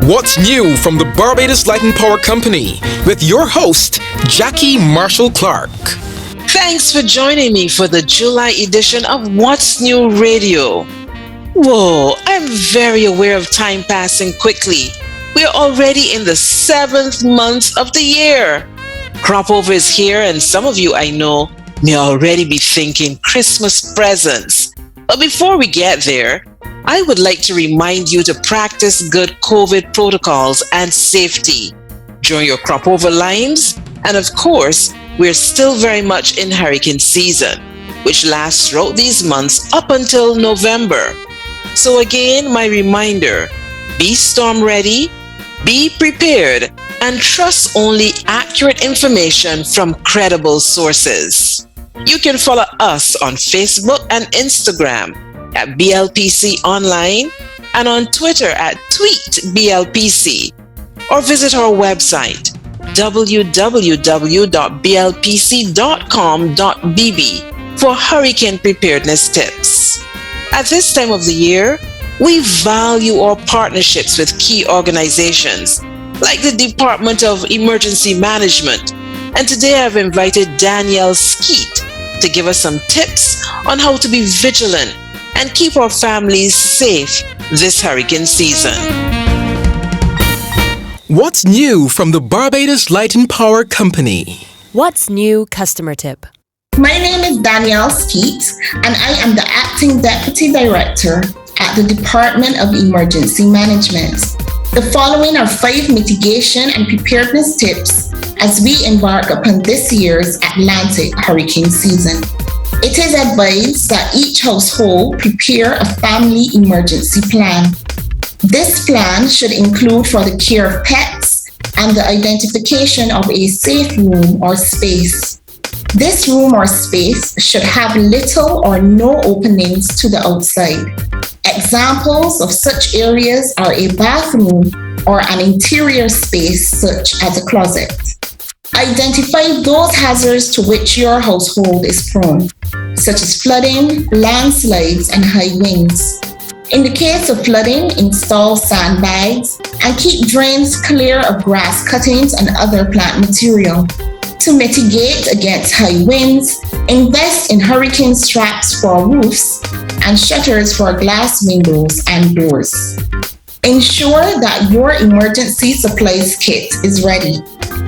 What's new from the Barbados Light and Power Company with your host, Jackie Marshall Clark. Thanks for joining me for the July edition of What's New Radio. Whoa, I'm very aware of time passing quickly. We're already in the 7th month of the year. Crop over is here, and some of you I know may already be thinking Christmas presents. But before we get there, I would like to remind you to practice good COVID protocols and safety during your crop over lines. And of course, we're still very much in hurricane season, which lasts throughout these months up until November. So again, my reminder, be storm ready, be prepared, and trust only accurate information from credible sources. You can follow us on Facebook and Instagram at BLPC Online and on Twitter at TweetBLPC, or visit our website www.blpc.com.bb for hurricane preparedness tips. At this time of the year, we value our partnerships with key organizations like the Department of Emergency Management, and today I've invited Danielle Skeete to give us some tips on how to be vigilant and keep our families safe this hurricane season. What's new from the Barbados Light and Power Company? What's new customer tip? My name is Danielle Skeete, and I am the Acting Deputy Director at the Department of Emergency Management. The following are 5 mitigation and preparedness tips as we embark upon this year's Atlantic hurricane season. It is advised that each household prepare a family emergency plan. This plan should include for the care of pets and the identification of a safe room or space. This room or space should have little or no openings to the outside. Examples of such areas are a bathroom or an interior space such as a closet. Identify those hazards to which your household is prone, such as flooding, landslides, and high winds. In the case of flooding, install sandbags and keep drains clear of grass cuttings and other plant material. To mitigate against high winds, invest in hurricane straps for roofs and shutters for glass windows and doors. Ensure that your emergency supplies kit is ready.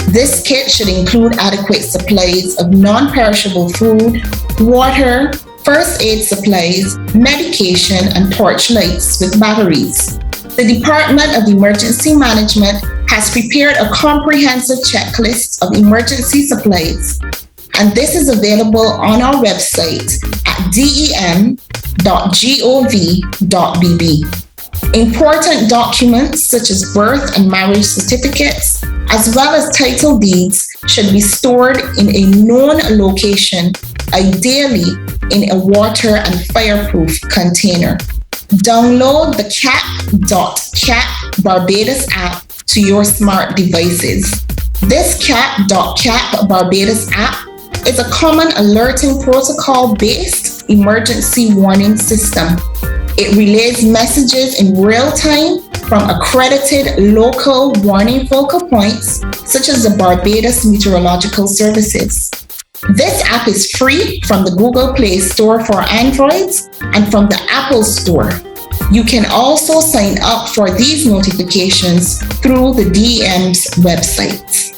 This kit should include adequate supplies of non-perishable food, water, first aid supplies, medication, and torch lights with batteries. The Department of Emergency Management has prepared a comprehensive checklist of emergency supplies, and this is available on our website at dem.gov.bb. Important documents such as birth and marriage certificates, as well as title deeds, should be stored in a known location, ideally in a water and fireproof container. Download the cap.cap Barbados app to your smart devices. This cap.cap Barbados app is a common alerting protocol-based emergency warning system. It relays messages in real time from accredited local warning focal points, such as the Barbados Meteorological Services. This app is free from the Google Play Store for Androids and from the Apple Store. You can also sign up for these notifications through the DEM's website.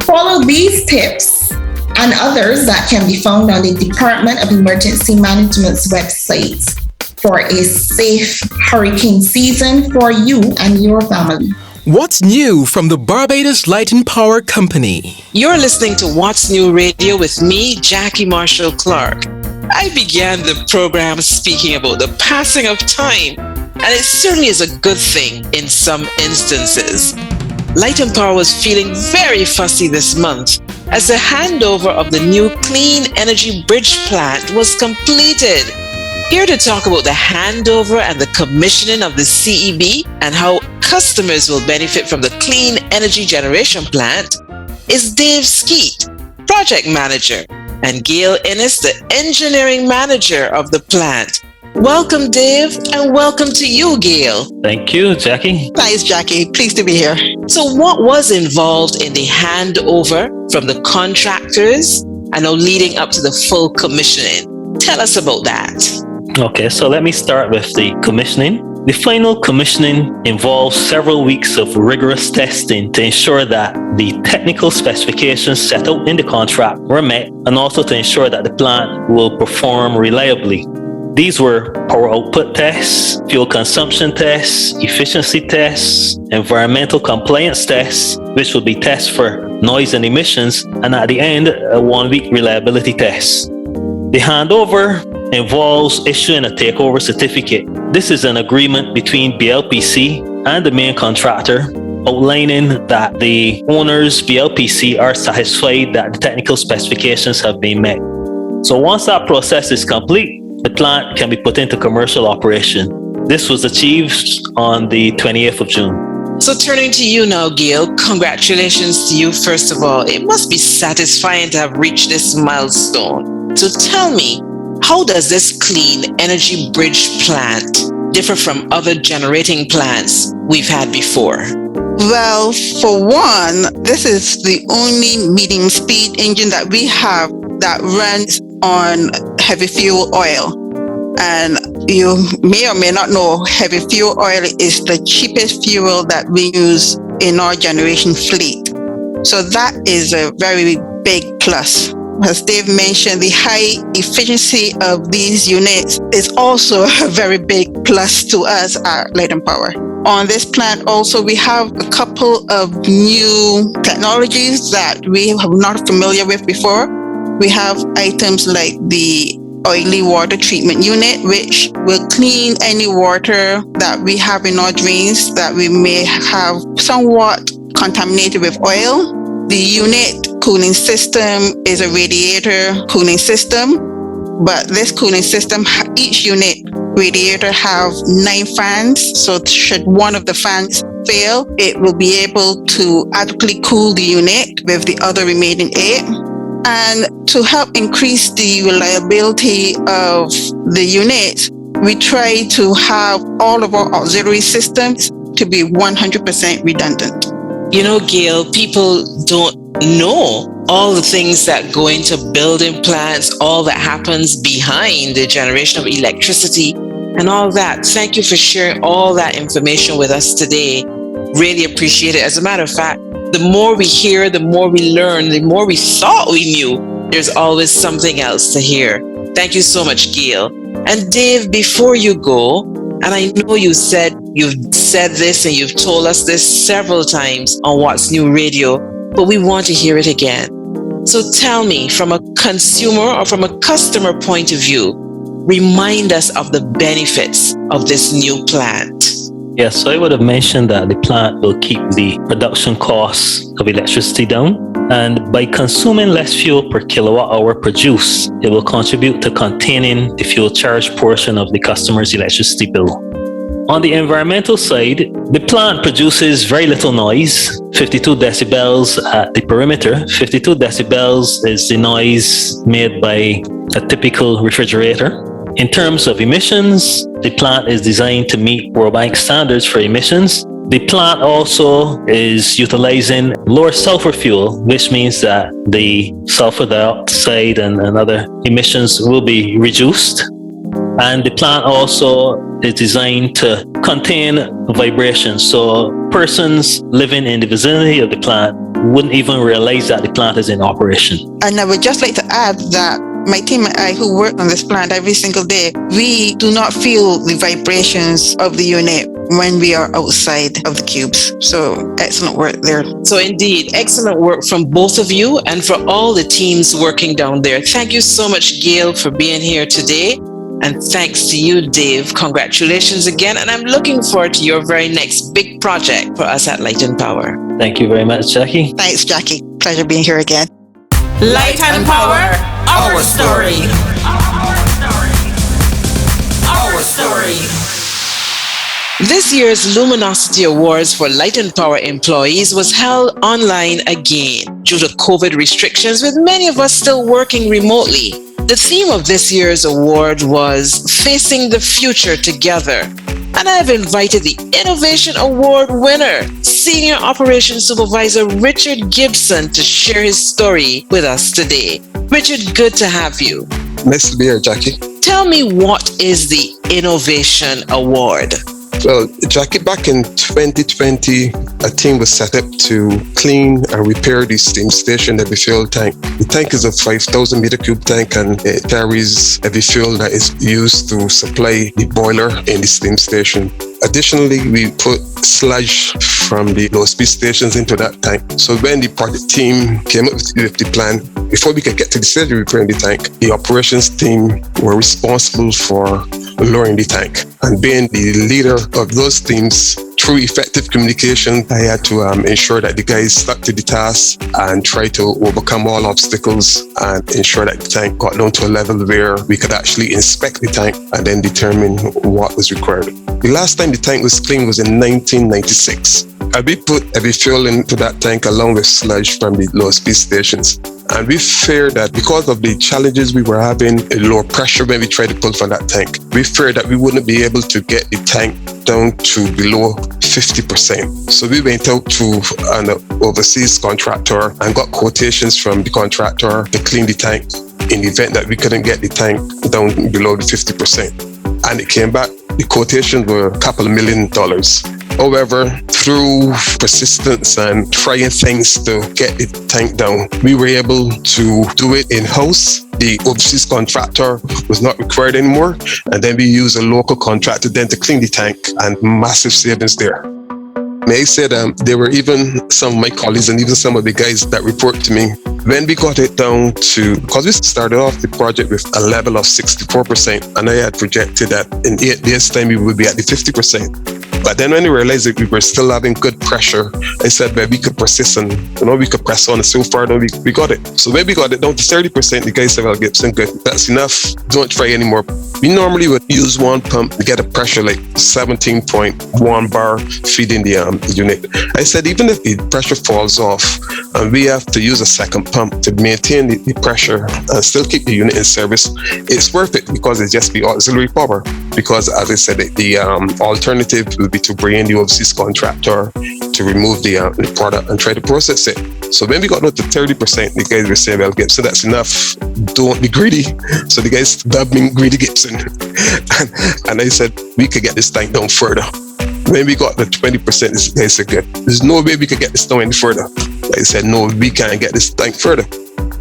Follow these tips and others that can be found on the Department of Emergency Management's website for a safe hurricane season for you and your family. What's new from the Barbados Light and Power Company? You're listening to What's New Radio with me, Jackie Marshall Clark. I began the program speaking about the passing of time, and it certainly is a good thing in some instances. Light and Power was feeling very fussy this month as the handover of the new clean energy bridge plant was completed. Here to talk about the handover and the commissioning of the CEB and how customers will benefit from the clean energy generation plant is Dave Skeete, Project Manager, and Gail Inniss, the Engineering Manager of the plant. Welcome, Dave, and welcome to you, Gail. Thank you, Jackie. Thanks, Jackie. Pleased to be here. So what was involved in the handover from the contractors and now leading up to the full commissioning? Tell us about that. Okay, so let me start with the commissioning. The final commissioning involves several weeks of rigorous testing to ensure that the technical specifications set out in the contract were met, and also to ensure that the plant will perform reliably. These were power output tests, fuel consumption tests, efficiency tests, environmental compliance tests, which will be tests for noise and emissions, and at the end, a 1-week reliability test. The handover involves issuing a takeover certificate. This is an agreement between BLPC and the main contractor, outlining that the owners, BLPC, are satisfied that the technical specifications have been met. So once that process is complete, the plant can be put into commercial operation. This was achieved on the 28th of June. So turning to you now, Gail, congratulations to you first of all. It must be satisfying to have reached this milestone. So tell me, how does this clean energy bridge plant differ from other generating plants we've had before? Well, for one, this is the only medium speed engine that we have that runs on heavy fuel oil. And you may or may not know, heavy fuel oil is the cheapest fuel that we use in our generation fleet. So that is a very big plus. As Dave mentioned, the high efficiency of these units is also a very big plus to us at Light and Power. On this plant also, we have a couple of new technologies that we have not familiar with before. We have items like the oily water treatment unit, which will clean any water that we have in our drains that we may have somewhat contaminated with oil. The unit cooling system is a radiator cooling system, but this cooling system, each unit radiator have 9 fans. So should one of the fans fail, it will be able to adequately cool the unit with the other remaining 8. And to help increase the reliability of the unit, we try to have all of our auxiliary systems to be 100% redundant. You know, Gail, people don't know all the things that go into building plants, all that happens behind the generation of electricity and all that. Thank you for sharing all that information with us today. Really appreciate it. As a matter of fact, the more we hear, the more we learn, the more we thought we knew, there's always something else to hear. Thank you so much, Gail. And Dave, before you go, and I know you've said this and you've told us this several times on What's New Radio, but we want to hear it again. So tell me, from a consumer or from a customer point of view, remind us of the benefits of this new plant. Yes, so I would have mentioned that the plant will keep the production costs of electricity down. And by consuming less fuel per kilowatt hour produced, it will contribute to containing the fuel charge portion of the customer's electricity bill. On the environmental side, the plant produces very little noise, 52 decibels at the perimeter. 52 decibels is the noise made by a typical refrigerator. In terms of emissions, the plant is designed to meet World Bank standards for emissions. The plant also is utilizing lower sulfur fuel, which means that the sulfur dioxide and other emissions will be reduced. And the plant also is designed to contain vibration. So persons living in the vicinity of the plant wouldn't even realize that the plant is in operation. And I would just like to add that my team and I, who work on this plant every single day, we do not feel the vibrations of the unit when we are outside of the cubes. So excellent work there. So indeed, excellent work from both of you and for all the teams working down there. Thank you so much, Gail, for being here today. And thanks to you, Dave. Congratulations again. And I'm looking forward to your very next big project for us at Light and Power. Thank you very much, Jackie. Thanks, Jackie. Pleasure being here again. Light and Power, our story. Our story. This year's Luminosity Awards for Light and Power employees was held online again due to COVID restrictions, with many of us still working remotely. The theme of this year's award was Facing the Future Together. And I've invited the Innovation Award winner, Senior Operations Supervisor Richard Gibson, to share his story with us today. Richard, good to have you. Nice to be here, Jackie. Tell me, what is the Innovation Award? Well, Jackie, back in 2020, a team was set up to clean and repair the steam station heavy fuel tank. The tank is a 5,000 meter cube tank, and it carries heavy fuel that is used to supply the boiler in the steam station. Additionally, we put sludge from the low speed stations into that tank. So when the project team came up with the plan, before we could get to the stage of repairing the tank, the operations team were responsible for lowering the tank. And being the leader of those teams, through effective communication, I had to ensure that the guys stuck to the task and try to overcome all obstacles and ensure that the tank got down to a level where we could actually inspect the tank and then determine what was required. The last time the tank was cleaned was in 1996. And we put heavy fuel into that tank along with sludge from the low speed stations. And we feared that because of the challenges we were having, a lower pressure when we tried to pull from that tank, we feared that we wouldn't be able to get the tank down to below 50%. So we went out to an overseas contractor and got quotations from the contractor to clean the tank in the event that we couldn't get the tank down below the 50%. And it came back, the quotations were a couple of $1 million. However, through persistence and trying things to get the tank down, we were able to do it in-house. The overseas contractor was not required anymore. And then we used a local contractor then to clean the tank, and massive savings there. May I say that there were even some of my colleagues and even some of the guys that report to me, when we got it down to, because we started off the project with a level of 64%, and I had projected that in 8 days' time we would be at the 50%. But then when we realized that we were still having good pressure, I said, well, we could persist and we could press on, and so far now we got it. So when we got it down to 30%, the guy said, well, Gibson, good, that's enough, don't try anymore. We normally would use one pump to get a pressure like 17.1 bar feeding the unit. I said, even if the pressure falls off and we have to use a second pump to maintain the pressure and still keep the unit in service, it's worth it because it's just the auxiliary power. Because as I said, the alternative would be to bring in the overseas contractor to remove the product and try to process it. So when we got down to 30%, the guys were saying, well, Gibson, that's enough. Don't be greedy. So the guys dubbed me Greedy Gibson. and I said, we could get this tank down further. When we got the 20%, this guy said, good. There's no way we could get this down any further. I said, no, we can't get this tank further.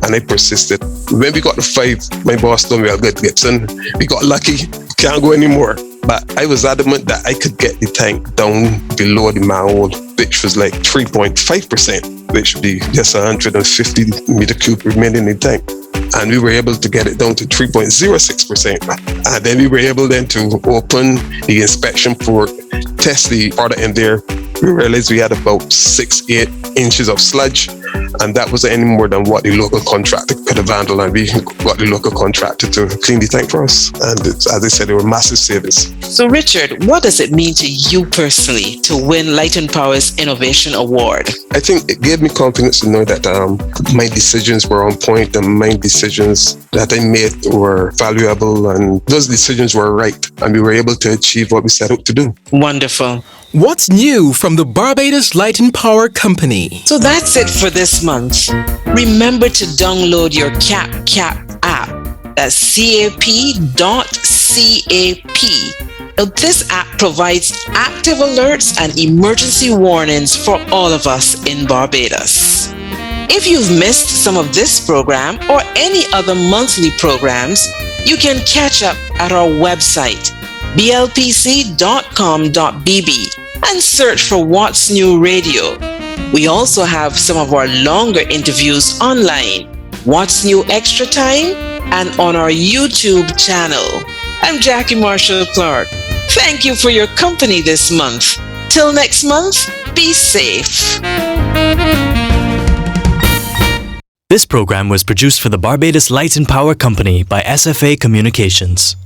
And I persisted. When we got the 5, my boss told me, well, good, Gibson, we got lucky, can't go anymore. But I was adamant that I could get the tank down below the manhole, which was like 3.5%, which would be just 150 meter cube remaining in the tank. And we were able to get it down to 3.06%. And then we were able then to open the inspection port, test the product in there. We realized we had about 6-8 inches of sludge, and that wasn't any more than what the local contractor could have handled, and we got the local contractor to clean the tank for us. And as I said, there were massive savings. So Richard, what does it mean to you personally to win Light and Power's Innovation Award? I think it gave me confidence to know that my decisions were on point and my decisions that I made were valuable, and those decisions were right, and we were able to achieve what we set out to do. Wonderful. What's new from the Barbados Light and Power Company? So that's it for this month. Remember to download your CAP app. That's cap.cap. Now, this app provides active alerts and emergency warnings for all of us in Barbados. If you've missed some of this program or any other monthly programs, you can catch up at our website, blpc.com.bb, and search for What's New Radio. We also have some of our longer interviews online, What's New Extra Time, and on our YouTube channel. I'm Jackie Marshall Clark. Thank you for your company this month. Till next month, be safe. This program was produced for the Barbados Light and Power Company by SFA Communications.